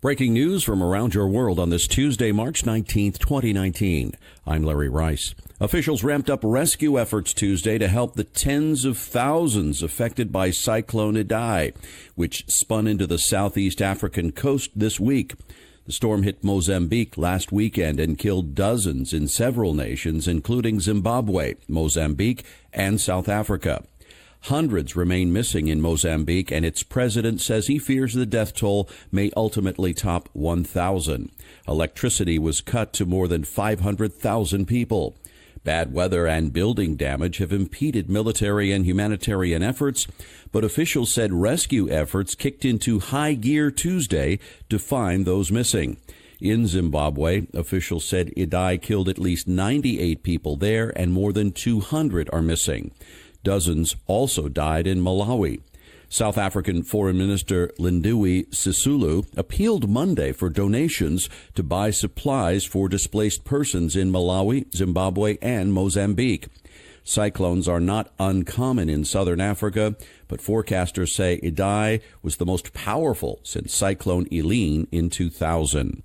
Breaking news from around your world on this Tuesday, March 19th, 2019. I'm Larry Rice. Officials ramped up rescue efforts Tuesday to help the tens of thousands affected by Cyclone Idai, which spun into the southeast African coast this week. The storm hit Mozambique last weekend and killed dozens in several nations, including Zimbabwe, Mozambique, and South Africa. Hundreds remain missing in Mozambique, and its president says he fears the death toll may ultimately top 1,000. Electricity was cut to more than 500,000 people. Bad weather and building damage have impeded military and humanitarian efforts, but officials said rescue efforts kicked into high gear Tuesday to find those missing. In Zimbabwe, officials said Idai killed at least 98 people there, and more than 200 are missing. Dozens also died in Malawi. South African Foreign Minister Lindiwe Sisulu appealed Monday for donations to buy supplies for displaced persons in Malawi, Zimbabwe, and Mozambique. Cyclones are not uncommon in southern Africa, but forecasters say Idai was the most powerful since Cyclone Eileen in 2000.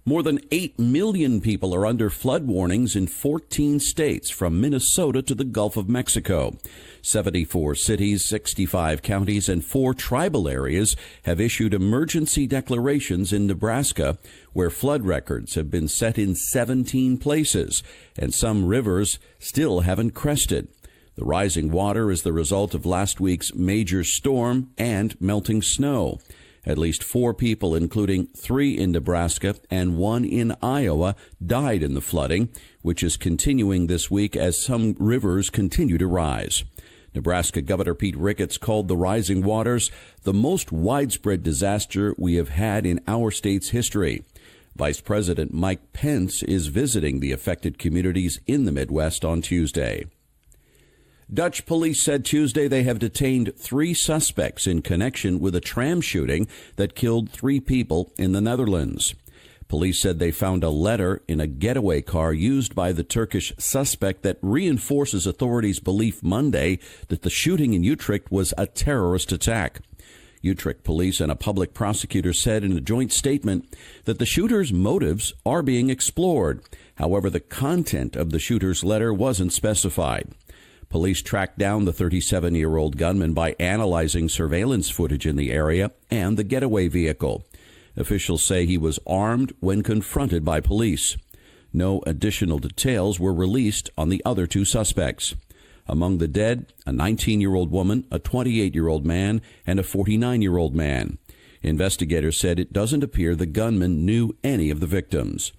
More than 8 million people are under flood warnings in 14 states, from Minnesota to the Gulf of Mexico. 74 cities, 65 counties, and 4 tribal areas have issued emergency declarations in Nebraska, where flood records have been set in 17 places, and some rivers still haven't crested. The rising water is the result of last week's major storm and melting snow. At least 4 people, including 3 in Nebraska and 1 in Iowa, died in the flooding, which is continuing this week as some rivers continue to rise. Nebraska Governor Pete Ricketts called the rising waters the most widespread disaster we have had in our state's history. Vice President Mike Pence is visiting the affected communities in the Midwest on Tuesday. Dutch police said Tuesday they have detained 3 suspects in connection with a tram shooting that killed 3 people in the Netherlands. Police said they found a letter in a getaway car used by the Turkish suspect that reinforces authorities' belief Monday that the shooting in Utrecht was a terrorist attack. Utrecht police and a public prosecutor said in a joint statement that the shooter's motives are being explored. However, the content of the shooter's letter wasn't specified. Police tracked down the 37-year-old gunman by analyzing surveillance footage in the area and the getaway vehicle. Officials say he was armed when confronted by police. No additional details were released on the other 2 suspects. Among the dead, a 19-year-old woman, a 28-year-old man, and a 49-year-old man. Investigators said it doesn't appear the gunman knew any of the victims.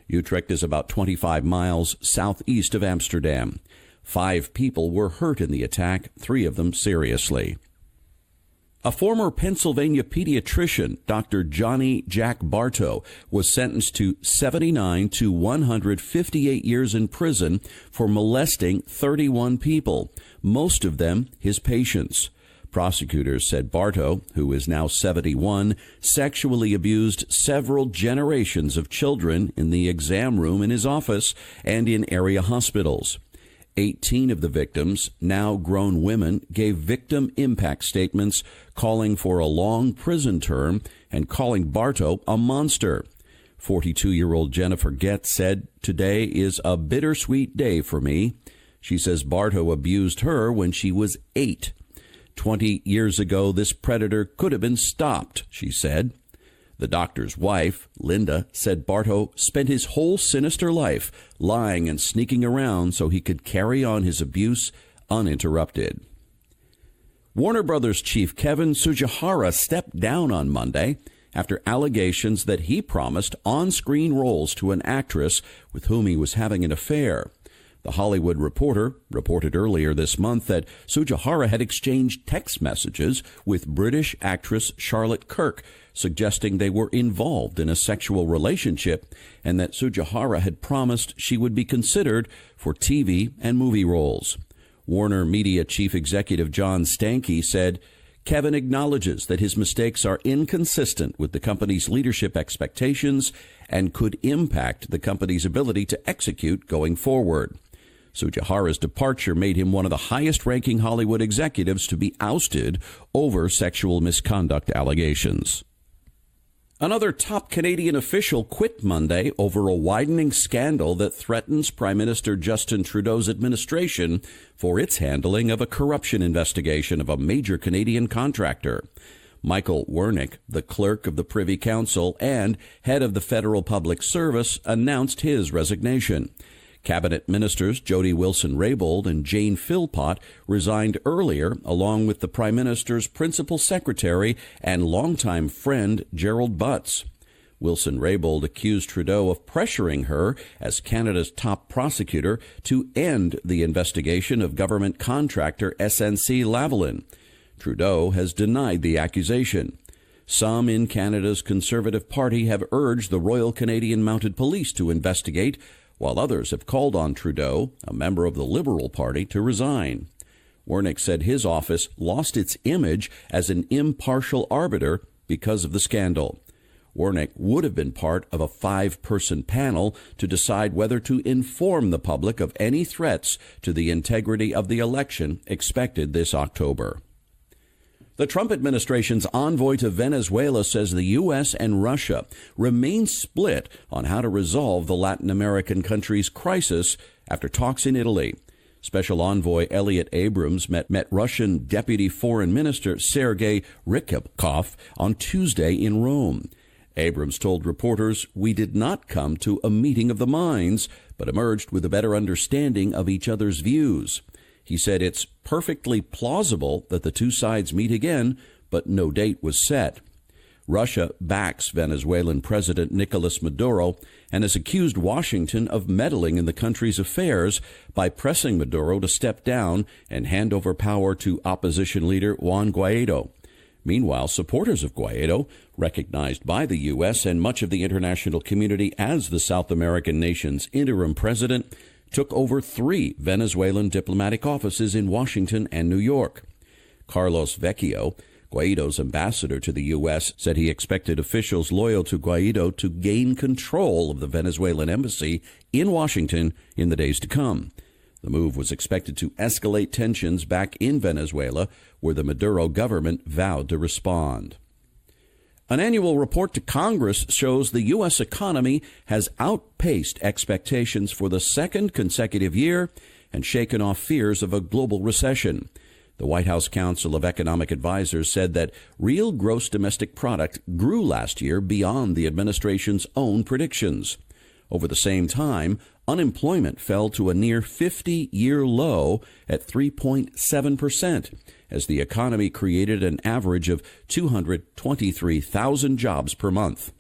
Utrecht is about 25 miles southeast of Amsterdam. 5 people were hurt in the attack, 3 of them seriously. A former Pennsylvania pediatrician, Dr. Johnny Jack Bartow, was sentenced to 79 to 158 years in prison for molesting 31 people, most of them his patients. Prosecutors said Bartow, who is now 71, sexually abused several generations of children in the exam room in his office and in area hospitals. 18 of the victims, now grown women, gave victim impact statements calling for a long prison term and calling Bartow a monster. 42-year-old Jennifer Getz said, "Today is a bittersweet day for me." She says Bartow abused her when she was 8. 20 years ago, this predator could have been stopped, she said. The doctor's wife, Linda, said Bartow spent his whole sinister life lying and sneaking around so he could carry on his abuse uninterrupted. Warner Brothers chief Kevin Tsujihara stepped down on Monday after allegations that he promised on-screen roles to an actress with whom he was having an affair. The Hollywood Reporter reported earlier this month that Tsujihara had exchanged text messages with British actress Charlotte Kirk, suggesting they were involved in a sexual relationship and that Tsujihara had promised she would be considered for TV and movie roles. Warner Media Chief Executive John Stankey said, Kevin acknowledges that his mistakes are inconsistent with the company's leadership expectations and could impact the company's ability to execute going forward. Tsujihara's departure made him one of the highest-ranking Hollywood executives to be ousted over sexual misconduct allegations. Another top Canadian official quit Monday over a widening scandal that threatens Prime Minister Justin Trudeau's administration for its handling of a corruption investigation of a major Canadian contractor. Michael Wernick, the clerk of the Privy Council and head of the Federal Public Service, announced his resignation. Cabinet ministers Jody Wilson-Raybould and Jane Philpott resigned earlier, along with the Prime Minister's principal secretary and longtime friend Gerald Butts. Wilson-Raybould accused Trudeau of pressuring her, as Canada's top prosecutor, to end the investigation of government contractor SNC-Lavalin. Trudeau has denied the accusation. Some in Canada's Conservative Party have urged the Royal Canadian Mounted Police to investigate, while others have called on Trudeau, a member of the Liberal Party, to resign. Wernick said his office lost its image as an impartial arbiter because of the scandal. Wernick would have been part of a 5-person panel to decide whether to inform the public of any threats to the integrity of the election expected this October. The Trump administration's envoy to Venezuela says the U.S. and Russia remain split on how to resolve the Latin American country's crisis after talks in Italy. Special Envoy Elliot Abrams met Russian Deputy Foreign Minister Sergei Ricketts on Tuesday in Rome. Abrams told reporters, "We did not come to a meeting of the minds, but emerged with a better understanding of each other's views." He said it's perfectly plausible that the two sides meet again, but no date was set. Russia backs Venezuelan President Nicolas Maduro and has accused Washington of meddling in the country's affairs by pressing Maduro to step down and hand over power to opposition leader Juan Guaido. Meanwhile, supporters of Guaido, recognized by the U.S. and much of the international community as the South American nation's interim president, took over 3 Venezuelan diplomatic offices in Washington and New York. Carlos Vecchio, Guaido's ambassador to the U.S., said he expected officials loyal to Guaido to gain control of the Venezuelan embassy in Washington in the days to come. The move was expected to escalate tensions back in Venezuela, where the Maduro government vowed to respond. An annual report to Congress shows the U.S. economy has outpaced expectations for the second consecutive year and shaken off fears of a global recession. The White House Council of Economic Advisors said that real gross domestic product grew last year beyond the administration's own predictions. Over the same time, unemployment fell to a near 50-year low at 3.7%, as the economy created an average of 223,000 jobs per month.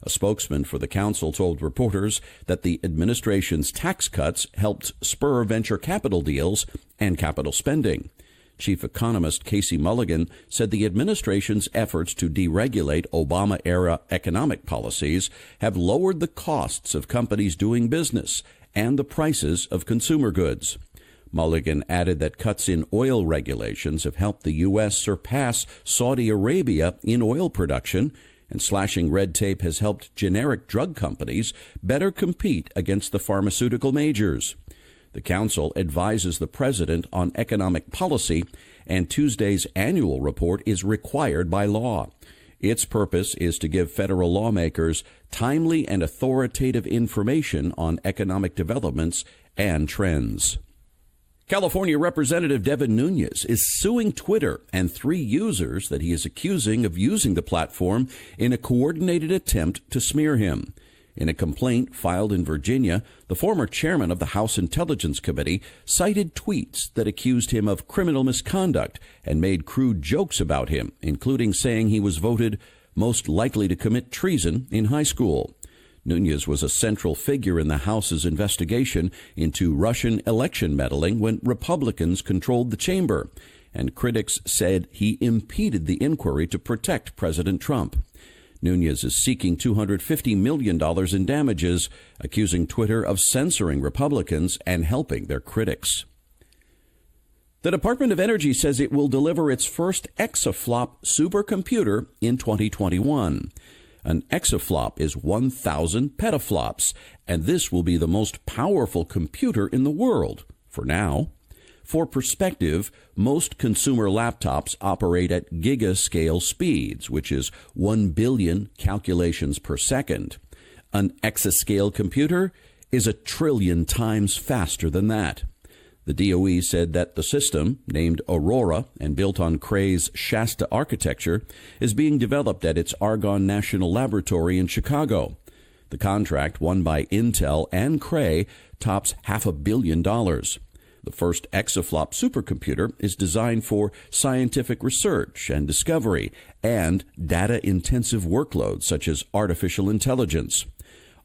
A spokesman for the council told reporters that the administration's tax cuts helped spur venture capital deals and capital spending. Chief economist Casey Mulligan said the administration's efforts to deregulate Obama-era economic policies have lowered the costs of companies doing business and the prices of consumer goods. Mulligan added that cuts in oil regulations have helped the U.S. surpass Saudi Arabia in oil production, and slashing red tape has helped generic drug companies better compete against the pharmaceutical majors. The council advises the president on economic policy, and Tuesday's annual report is required by law. Its purpose is to give federal lawmakers timely and authoritative information on economic developments and trends. California Representative Devin Nunes is suing Twitter and 3 users that he is accusing of using the platform in a coordinated attempt to smear him. In a complaint filed in Virginia, the former chairman of the House Intelligence Committee cited tweets that accused him of criminal misconduct and made crude jokes about him, including saying he was voted most likely to commit treason in high school. Nunes was a central figure in the House's investigation into Russian election meddling when Republicans controlled the chamber, and critics said he impeded the inquiry to protect President Trump. Nunes is seeking $250 million in damages, accusing Twitter of censoring Republicans and helping their critics. The Department of Energy says it will deliver its first exaflop supercomputer in 2021. An exaflop is 1,000 petaflops, and this will be the most powerful computer in the world, for now. For perspective, most consumer laptops operate at gigascale speeds, which is 1 billion calculations per second. An exascale computer is 1 trillion times faster than that. The DOE said that the system, named Aurora and built on Cray's Shasta architecture, is being developed at its Argonne National Laboratory in Chicago. The contract, won by Intel and Cray, tops $500 million. The first exaflop supercomputer is designed for scientific research and discovery and data-intensive workloads such as artificial intelligence.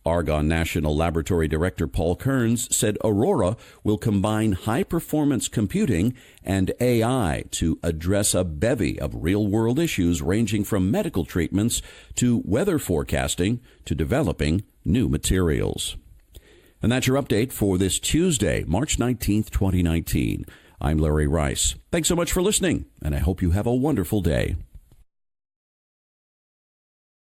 Argonne National Laboratory Director Paul Kearns said Aurora will combine high-performance computing and AI to address a bevy of real-world issues ranging from medical treatments to weather forecasting to developing new materials. And that's your update for this Tuesday, March 19th, 2019. I'm Larry Rice. Thanks so much for listening, and I hope you have a wonderful day.